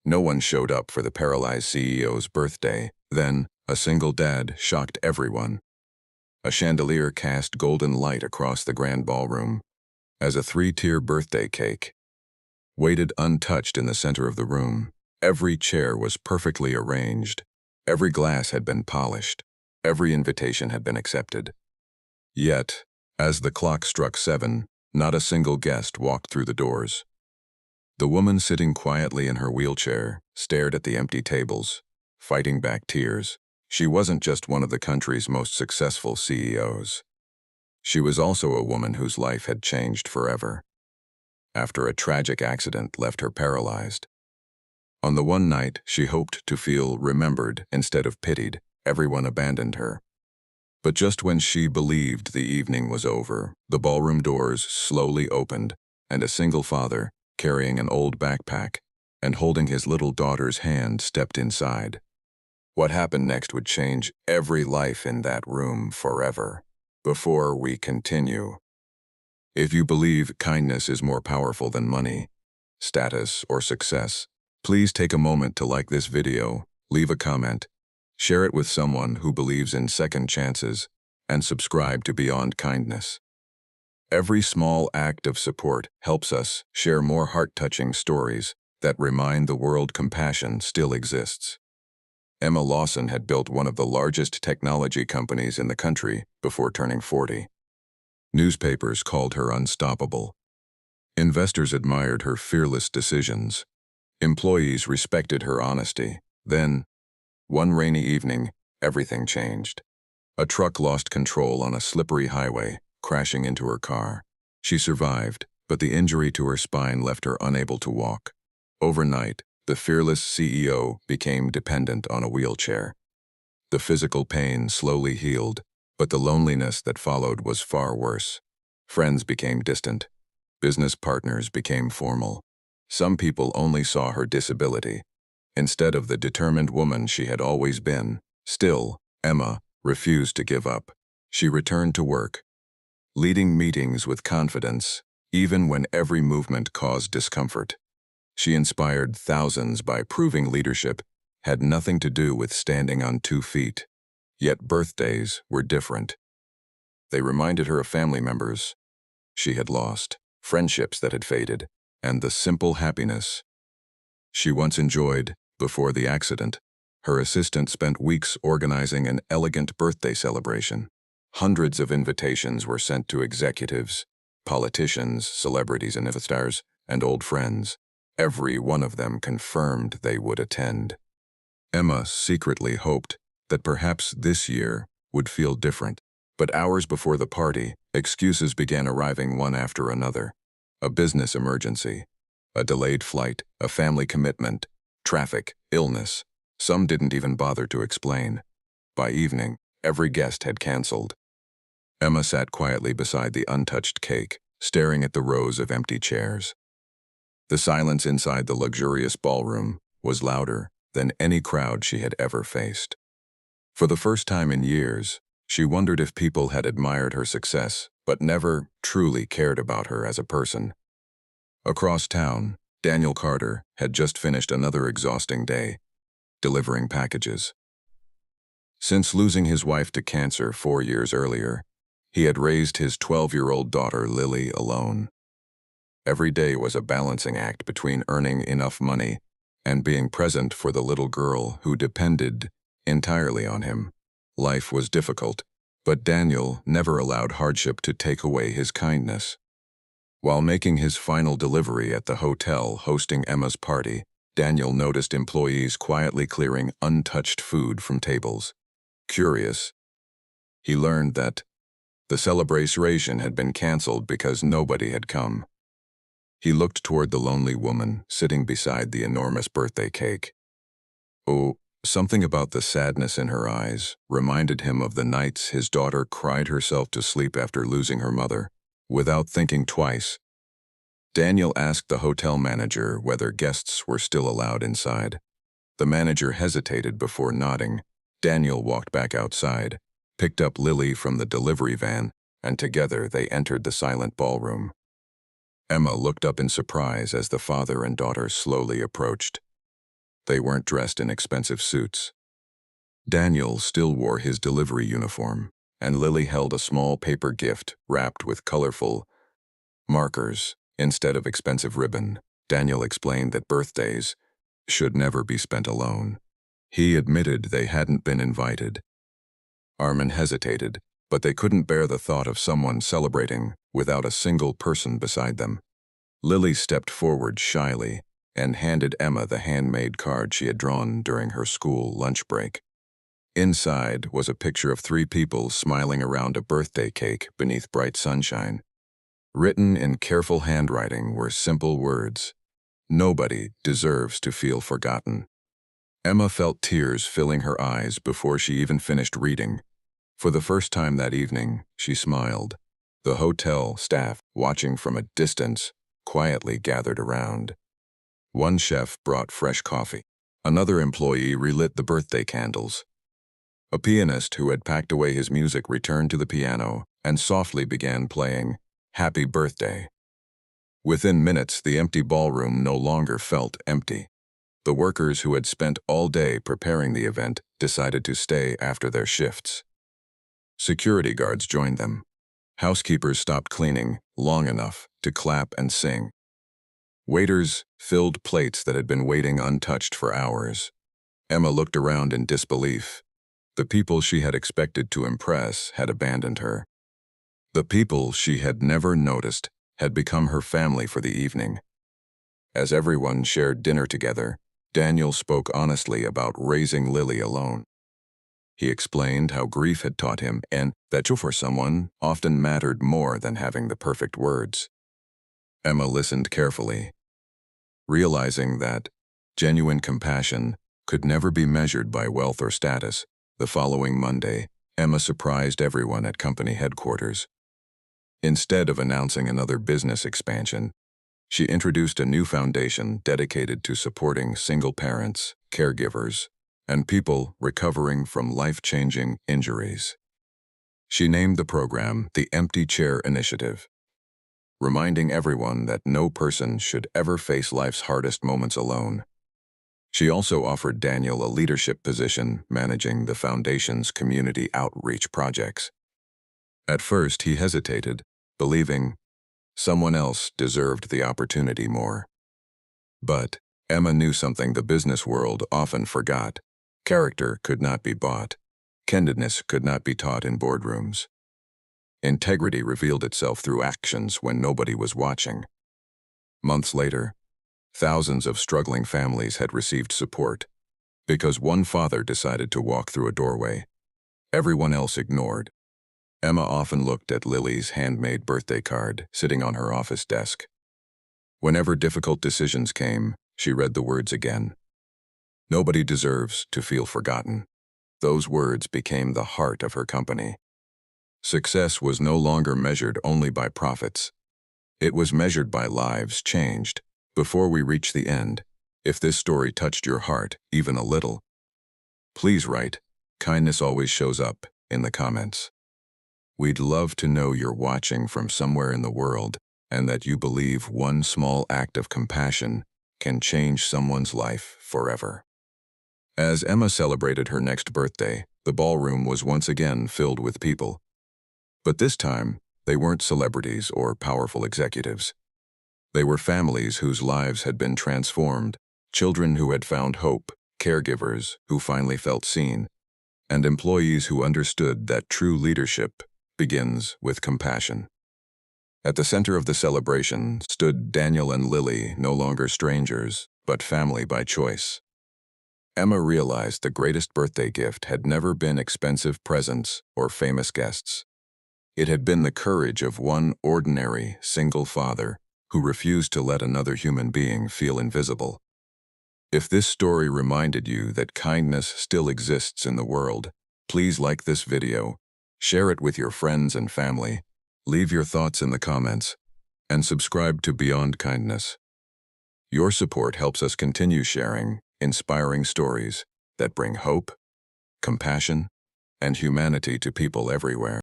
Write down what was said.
No one showed up for the Paralyzed CEO's birthday. Then, a single dad shocked everyone. A chandelier cast golden light across the grand ballroom, as a three-tier birthday cake waited untouched in the center of the room. Every chair was perfectly arranged. Every glass had been polished. Every invitation had been accepted. Yet, as the clock struck 7, not a single guest walked through the doors. The woman sitting quietly in her wheelchair stared at the empty tables, fighting back tears. She wasn't just one of the country's most successful CEOs. She was also a woman whose life had changed forever, after a tragic accident left her paralyzed. On the one night she hoped to feel remembered instead of pitied, everyone abandoned her. But just when she believed the evening was over, the ballroom doors slowly opened, and a single father, carrying an old backpack and holding his little daughter's hand, stepped inside. What happened next would change every life in that room forever. Before we continue, if you believe kindness is more powerful than money, status, or success, please take a moment to like this video, leave a comment, share it with someone who believes in second chances, and subscribe to Beyond Kindness. Every small act of support helps us share more heart-touching stories that remind the world compassion still exists. Emma Lawson had built one of the largest technology companies in the country before turning 40. Newspapers called her unstoppable. Investors admired her fearless decisions. Employees respected her honesty. Then, one rainy evening, everything changed. A truck lost control on a slippery highway, crashing into her car. She survived, but the injury to her spine left her unable to walk. Overnight, the fearless CEO became dependent on a wheelchair. The physical pain slowly healed, but the loneliness that followed was far worse. Friends became distant. Business partners became formal. Some people only saw her disability, instead of the determined woman she had always been. Still, Emma refused to give up. She returned to work, leading meetings with confidence, even when every movement caused discomfort. She inspired thousands by proving leadership had nothing to do with standing on 2 feet. Yet birthdays were different. They reminded her of family members she had lost, friendships that had faded, and the simple happiness she once enjoyed before the accident. Her assistant spent weeks organizing an elegant birthday celebration. Hundreds of invitations were sent to executives, politicians, celebrities and stars, and old friends. Every one of them confirmed they would attend. Emma secretly hoped that perhaps this year would feel different. But hours before the party, excuses began arriving one after another. A business emergency, a delayed flight, a family commitment, traffic, illness. Some didn't even bother to explain. By evening, every guest had canceled. Emma sat quietly beside the untouched cake, staring at the rows of empty chairs. The silence inside the luxurious ballroom was louder than any crowd she had ever faced. For the first time in years, she wondered if people had admired her success, but never truly cared about her as a person. Across town, Daniel Carter had just finished another exhausting day, delivering packages. Since losing his wife to cancer 4 years earlier, he had raised his 12-year-old daughter Lily alone. Every day was a balancing act between earning enough money and being present for the little girl who depended entirely on him. Life was difficult, but Daniel never allowed hardship to take away his kindness. While making his final delivery at the hotel hosting Emma's party, Daniel noticed employees quietly clearing untouched food from tables. Curious, he learned that the celebration had been canceled because nobody had come. He looked toward the lonely woman sitting beside the enormous birthday cake. Oh, something about the sadness in her eyes reminded him of the nights his daughter cried herself to sleep after losing her mother. Without thinking twice, Daniel asked the hotel manager whether guests were still allowed inside. The manager hesitated before nodding. Daniel walked back outside, picked up Lily from the delivery van, and together they entered the silent ballroom. Emma looked up in surprise as the father and daughter slowly approached. They weren't dressed in expensive suits. Daniel still wore his delivery uniform, and Lily held a small paper gift wrapped with colorful markers instead of expensive ribbon. Daniel explained that birthdays should never be spent alone. He admitted they hadn't been invited. Armin hesitated, but they couldn't bear the thought of someone celebrating without a single person beside them. Lily stepped forward shyly and handed Emma the handmade card she had drawn during her school lunch break. Inside was a picture of 3 people smiling around a birthday cake beneath bright sunshine. Written in careful handwriting were simple words: "Nobody deserves to feel forgotten." Emma felt tears filling her eyes before she even finished reading. For the first time that evening, she smiled. The hotel staff, watching from a distance, quietly gathered around. One chef brought fresh coffee. Another employee relit the birthday candles. A pianist who had packed away his music returned to the piano and softly began playing "Happy Birthday." Within minutes, the empty ballroom no longer felt empty. The workers who had spent all day preparing the event decided to stay after their shifts. Security guards joined them. Housekeepers stopped cleaning long enough to clap and sing. Waiters filled plates that had been waiting untouched for hours. Emma looked around in disbelief. The people she had expected to impress had abandoned her. The people she had never noticed had become her family for the evening. As everyone shared dinner together, Daniel spoke honestly about raising Lily alone. He explained how grief had taught him and that for someone often mattered more than having the perfect words. Emma listened carefully, realizing that genuine compassion could never be measured by wealth or status. The following Monday, Emma surprised everyone at company headquarters. Instead of announcing another business expansion, she introduced a new foundation dedicated to supporting single parents, caregivers, and people recovering from life-changing injuries. She named the program the Empty Chair Initiative, reminding everyone that no person should ever face life's hardest moments alone. She also offered Daniel a leadership position managing the foundation's community outreach projects. At first, he hesitated, believing someone else deserved the opportunity more. But Emma knew something the business world often forgot. Character could not be bought. Candidness could not be taught in boardrooms. Integrity revealed itself through actions when nobody was watching. Months later, thousands of struggling families had received support because one father decided to walk through a doorway. Everyone else ignored. Emma often looked at Lily's handmade birthday card sitting on her office desk. Whenever difficult decisions came, she read the words again. Nobody deserves to feel forgotten. Those words became the heart of her company. Success was no longer measured only by profits. It was measured by lives changed. Before we reach the end, if this story touched your heart even a little, please write, "Kindness always shows up," in the comments. We'd love to know you're watching from somewhere in the world and that you believe one small act of compassion can change someone's life forever. As Emma celebrated her next birthday, the ballroom was once again filled with people. But this time, they weren't celebrities or powerful executives. They were families whose lives had been transformed, children who had found hope, caregivers who finally felt seen, and employees who understood that true leadership begins with compassion. At the center of the celebration stood Daniel and Lily, no longer strangers, but family by choice. Emma realized the greatest birthday gift had never been expensive presents or famous guests. It had been the courage of one ordinary, single father who refused to let another human being feel invisible. If this story reminded you that kindness still exists in the world, please like this video, share it with your friends and family, leave your thoughts in the comments, and subscribe to Beyond Kindness. Your support helps us continue sharing inspiring stories that bring hope, compassion, and humanity to people everywhere.